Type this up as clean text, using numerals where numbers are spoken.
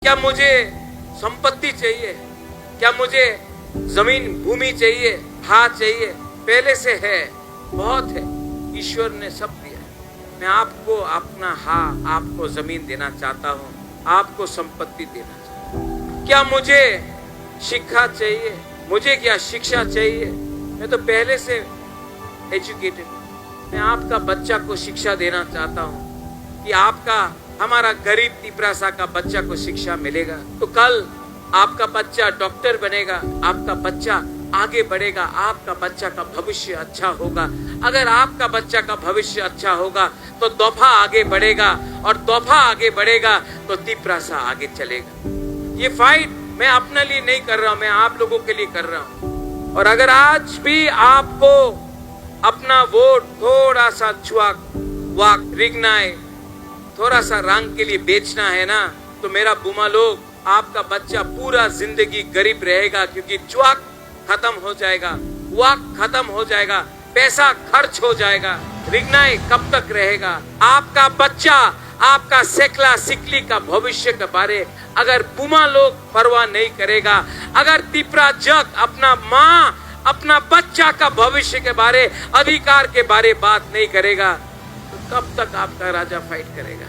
क्या मुझे संपत्ति चाहिए? क्या मुझे जमीन भूमि चाहिए? हाँ चाहिए, पहले से है, बहुत है, ईश्वर ने सब दिया। मैं आपको अपना हाँ, आपको जमीन देना चाहता हूँ, आपको संपत्ति देना चाहता हूँ। क्या मुझे शिक्षा चाहिए? मुझे क्या शिक्षा चाहिए? मैं तो पहले से एजुकेटेड हूँ। मैं आपका बच्चा को शिक्षा देना चाहता हूँ कि आपका हमारा गरीब तिपरासा का बच्चा को शिक्षा मिलेगा तो कल आपका बच्चा डॉक्टर बनेगा, आपका बच्चा आगे बढ़ेगा, आपका बच्चा का भविष्य अच्छा होगा। अगर आपका बच्चा का भविष्य अच्छा होगा तो दोफा आगे बढ़ेगा, और दोफा आगे बढ़ेगा तो तिपरासा आगे चलेगा। ये फाइट मैं अपने लिए नहीं कर रहा हूं, मैं आप लोगों के लिए कर रहा हूं। और अगर आज भी आपको अपना वोट थोड़ा सा छुआक वाक रिगनाए, थोड़ा सा रंग के लिए बेचना है ना, तो मेरा बुमा लोग, आपका बच्चा पूरा जिंदगी गरीब रहेगा, क्योंकि चुआक खत्म हो जाएगा, वाक खत्म हो जाएगा, पैसा खर्च हो जाएगा, रिगनाए कब तक रहेगा? आपका बच्चा, आपका सेकला सिकली का भविष्य के बारे अगर बुमा लोग परवाह नहीं करेगा, अगर तिपरा जग अपना माँ, अपना बच्चा का भविष्य के बारे, अधिकार के बारे बात नहीं करेगा, तो कब तक आपका राजा फाइट करेगा?